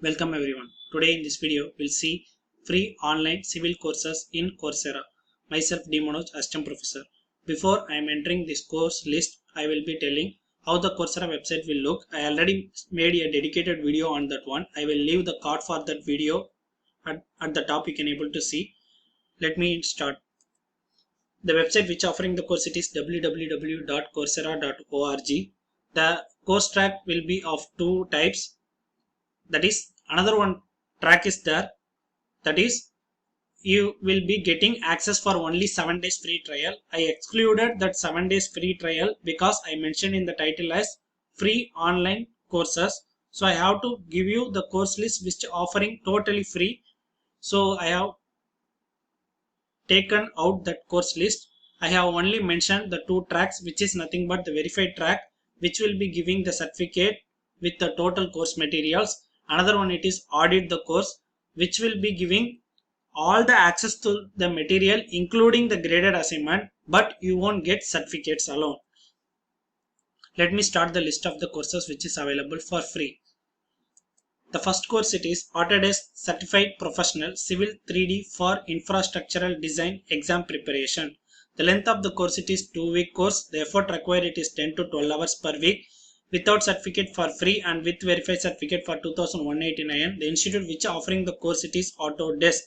Welcome everyone. Today in this video we'll see free online civil courses in Coursera. Myself D. Manoj, Assistant Professor. Before I am entering this course list, I will be telling how the Coursera website will look. I already made a dedicated video on that one. I will leave the card for that video at the top. You can able to see. Let me start. The website which offering the course it is www.coursera.org. The course track will be of two types. That is another one track is there, that is you will be getting access for only 7 days free trial. I excluded that 7 days free trial because I mentioned in the title as free online courses, so I have to give you the course list which offering totally free. So I have taken out that course list. I have only mentioned the two tracks, which is nothing but the verified track, which will be giving the certificate with the total course materials. Another one it is audit the course, which will be giving all the access to the material including the graded assignment, but you won't get certificates alone. Let me start the list of the courses which is available for free. The first course it is Autodesk Certified Professional Civil 3D for Infrastructural Design Exam Preparation. The length of the course it is 2-week course. The effort required it is 10 to 12 hours per week. Without certificate for free and with verified certificate for 2189. The institute which offering the course it is Autodesk.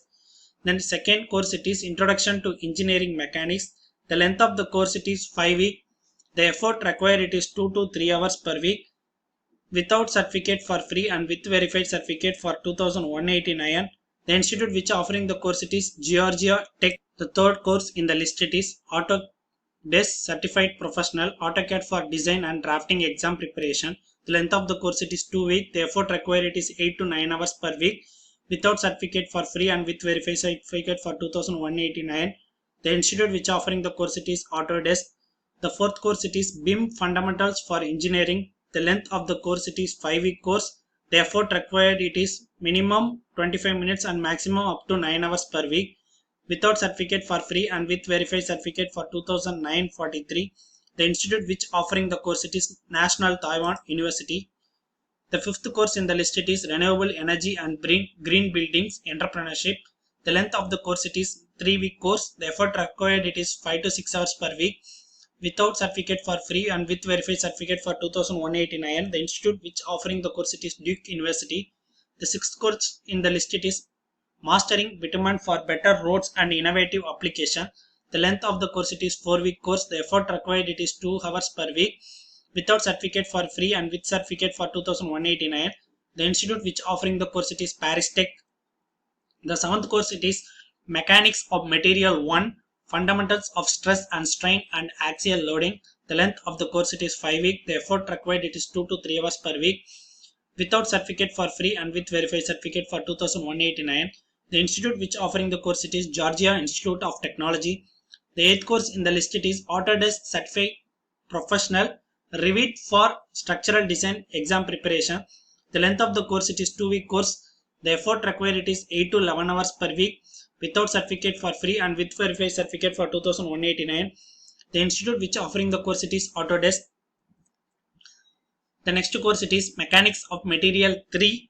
Then second course it is Introduction to Engineering Mechanics. The length of the course it is 5 weeks. The effort required it is 2 to 3 hours per week. Without certificate for free and with verified certificate for 2189. The institute which offering the course it is Georgia Tech. The third course in the list it is Autodesk Certified Professional AutoCAD for Design and Drafting Exam Preparation. The length of the course it is 2 weeks. The effort required it is 8 to 9 hours per week. Without certificate for free and with verified certificate for 2189. The institute which offering the course it is Autodesk. The fourth course it is BIM Fundamentals for Engineering. The length of the course it is 5-week course. The effort required it is minimum 25 minutes and maximum up to 9 hours per week. Without certificate for free and with verified certificate for 2943. The institute which offering the course it is National Taiwan University. The fifth course in the list it is Renewable Energy and Green Buildings Entrepreneurship. The length of the course it is 3-week course. The effort required it is 5 to 6 hours per week. Without certificate for free and with verified certificate for 2189. The institute which offering the course it is Duke University. The sixth course in the list it is Mastering Bitumen for Better Roads and Innovative Application. The length of the course it is 4-week course. The effort required it is 2 hours per week. Without certificate for free and with certificate for 2189. The institute which offering the course it is Paris Tech. The seventh course it is Mechanics of Material 1. Fundamentals of Stress and Strain and Axial Loading. The length of the course it is 5 weeks. The effort required it is 2 to 3 hours per week. Without certificate for free and with verified certificate for 2189. The institute which offering the course it is Georgia Institute of Technology. The eighth course in the list it is Autodesk Certified Professional Revit for Structural Design Exam Preparation. The length of the course it is 2-week course. The effort required it is 8 to 11 hours per week. Without certificate for free and with verified certificate for 2189. The institute which offering the course it is Autodesk. The next course it is Mechanics of Material 3,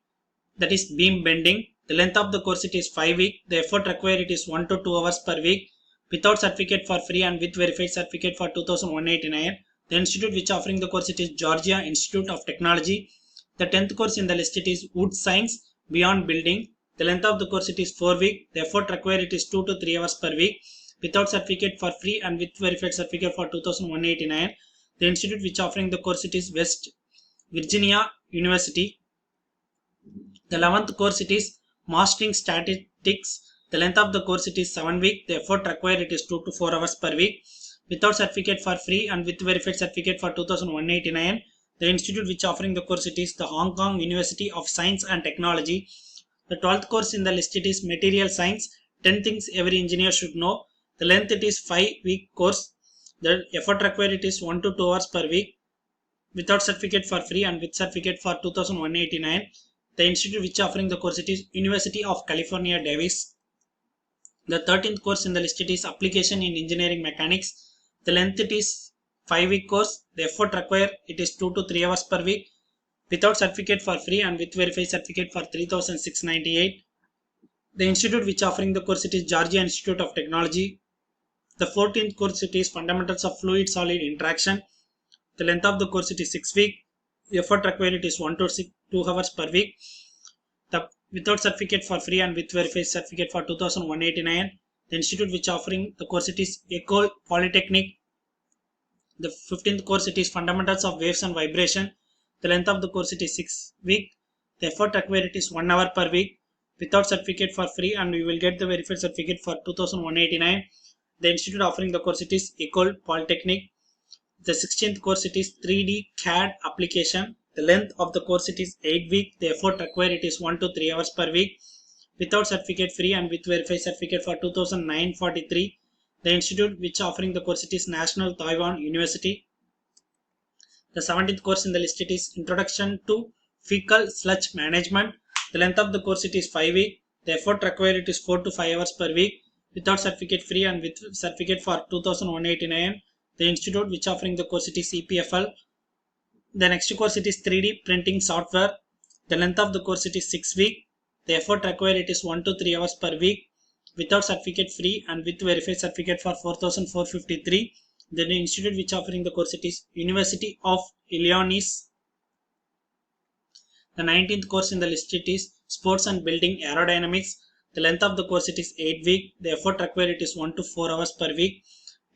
that is Beam Bending. The length of the course it is 5 weeks. The effort required it is 1 to 2 hours per week. Without certificate for free and with verified certificate for 2189. The institute which offering the course it is Georgia Institute of Technology. The 10th course in the list it is Wood Science Beyond Building. The length of the course it is 4 weeks. The effort required it is 2 to 3 hours per week. Without certificate for free and with verified certificate for 2189. The institute which offering the course it is West Virginia University. The 11th course it is Mastering Statistics. The length of the course it is 7 weeks. The effort required it is 2 to 4 hours per week. Without certificate for free and with verified certificate for 2189. The institute which offering the course it is the Hong Kong University of Science and Technology. The 12th course in the list it is Material Science, 10 things every engineer should know. The length it is 5-week course. The effort required it is 1 to 2 hours per week. Without certificate for free and with certificate for 2189. The institute which offering the course it is University of California Davis. The 13th course in the list it is Application in Engineering Mechanics. The length it is 5-week course. The effort required it is 2 to 3 hours per week. without certificate for free and with verified certificate for 3698. The institute which offering the course it is Georgia Institute of Technology. The 14th course it is Fundamentals of Fluid Solid Interaction. The length of the course it is 6 weeks. The effort required is 1 to 2 hours per week. The without certificate for free and with verified certificate for 2189. The institute which offering the course it is Ecole Polytechnique. The 15th course it is Fundamentals of Waves and Vibration. The length of the course it is 6 weeks. The effort required is 1 hour per week. Without certificate for free and we will get the verified certificate for 2189. The institute offering the course it is Ecole Polytechnique. The 16th course it is 3D CAD application. The length of the course it is 8 weeks. The effort required it is 1 to 3 hours per week. Without certificate free and with verified certificate for 2943. The institute which offering the course it is National Taiwan University. The 17th course in the list it is Introduction to Fecal Sludge Management. The length of the course it is 5 weeks. The effort required it is 4 to 5 hours per week. Without certificate free and with certificate for 2189. The institute which offering the course it is EPFL. The next course it is 3D printing software. The length of the course it is 6 weeks. The effort required it is 1 to 3 hours per week. Without certificate free and with verified certificate for 4453. The institute which offering the course it is University of Illinois. The 19th course in the list it is Sports and Building Aerodynamics. The length of the course it is 8 weeks. The effort required it is 1 to 4 hours per week.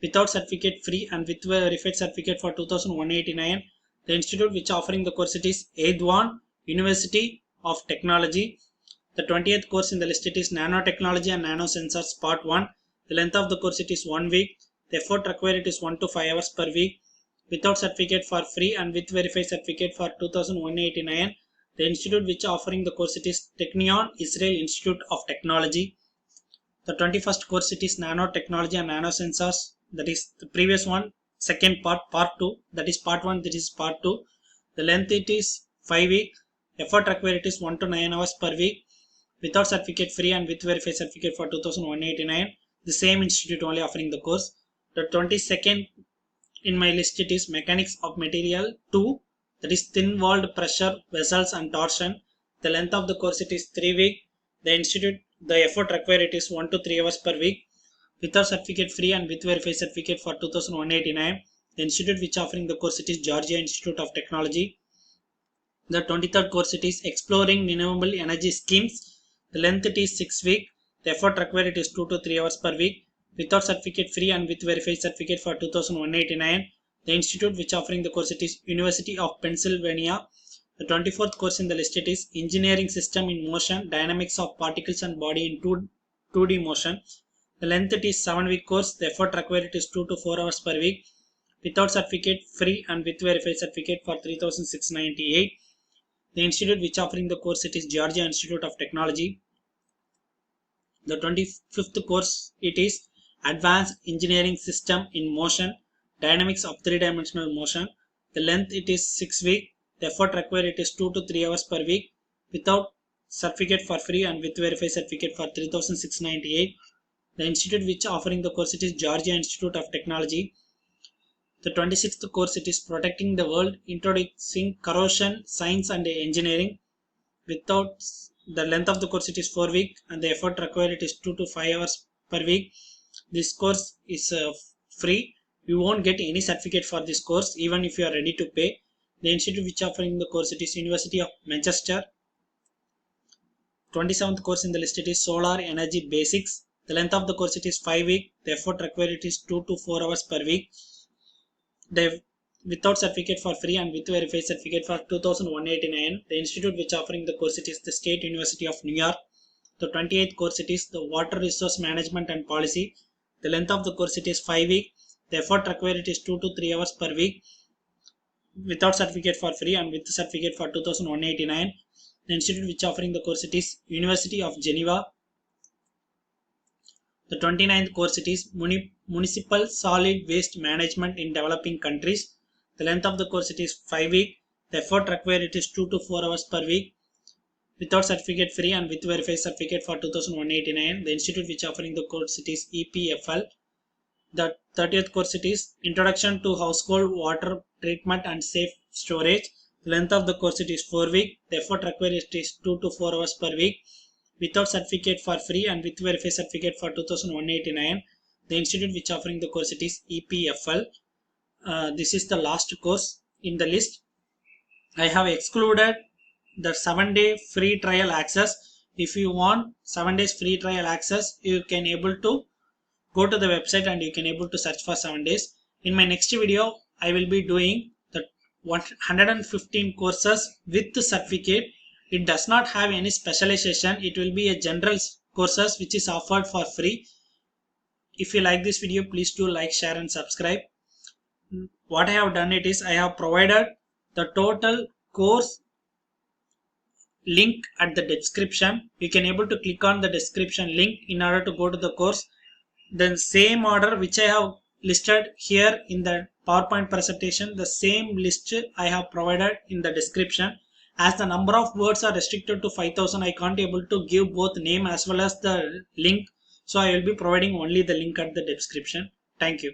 Without certificate free and with verified certificate for 2189. The institute which offering the course it is Edwan University of Technology. The 20th course in the list it is Nanotechnology and Nanosensors Part 1. The length of the course it is 1 week. The effort required is 1 to 5 hours per week. Without certificate for free and with verified certificate for 2189. The institute which offering the course it is Technion Israel Institute of Technology. The 21st course it is Nanotechnology and Nanosensors. That is the previous one, second part 2. That is part 1, that is part 2. The length it is 5 weeks. Effort required is 1 to 9 hours per week. Without certificate free and with verified certificate for 2189. The same institute only offering the course. The 22nd in my list it is Mechanics of Material 2. That is Thin Walled Pressure Vessels and Torsion. The length of the course it is 3 weeks. The effort required it is 1 to 3 hours per week. Without certificate free and with verified certificate for 2189. The institute which offering the course it is Georgia Institute of Technology. The 23rd course it is Exploring Renewable Energy Schemes. The length it is 6 weeks. The effort required it is 2 to 3 hours per week. Without certificate free and with verified certificate for 2189. The institute which offering the course it is University of Pennsylvania. The 24th course in the list it is Engineering System in Motion, Dynamics of Particles and Body in 2D Motion. The length it is 7-week course. The effort required is 2 to 4 hours per week. Without certificate free and with verified certificate for 3698. The institute which offering the course it is Georgia Institute of Technology. The 25th course it is Advanced Engineering System in Motion, Dynamics of 3-dimensional Motion. The length it is 6 weeks. The effort required it is 2 to 3 hours per week. Without certificate for free and with verified certificate for 3698. The institute which offering the course it is Georgia Institute of Technology. The 26th course it is Protecting the World, Introducing Corrosion Science and Engineering. Without the length of the course it is 4 weeks and the effort required it is 2 to 5 hours per week. This course is free. You won't get any certificate for this course even if you are ready to pay. The institute which offering the course it is University of Manchester. 27th course in the list it is Solar Energy Basics. The length of the course it is 5 weeks. The effort required it is 2 to 4 hours per week. Without certificate for free and with verified certificate for 2189. The institute which offering the course it is the State University of New York. The 28th course it is the Water Resource Management and Policy. The length of the course it is 5 weeks. The effort required it is 2 to 3 hours per week. Without certificate for free and with certificate for 2189. The institute which offering the course it is University of Geneva. The 29th course it is Municipal Solid Waste Management in Developing Countries. The length of the course it is 5 weeks. The effort required it is 2 to 4 hours per week. Without certificate free and with verified certificate for 2189. The institute which offering the course it is EPFL. The 30th course it is Introduction to Household Water Treatment and Safe Storage. Length of the course it is 4 weeks. The effort required is 2 to 4 hours per week. Without certificate for free and with verified certificate for 2189. The institute which offering the course it is EPFL. This is the last course in the list. I have excluded the 7-day free trial access. If you want 7 days free trial access, you can able to go to the website and you can able to search for 7 days. In my next video, I will be doing the 115 courses with the certificate. It does not have any specialization. It will be a general courses which is offered for free. If you like this video, please do like, share and subscribe. What I have done it is I have provided the total course link at the description. You can able to click on the description link in order to go to the course. Then same order which I have listed here in the PowerPoint presentation, the same list I have provided in the description. As the number of words are restricted to 5000, I can't able to give both name as well as the link. So I will be providing only the link at the description. Thank you.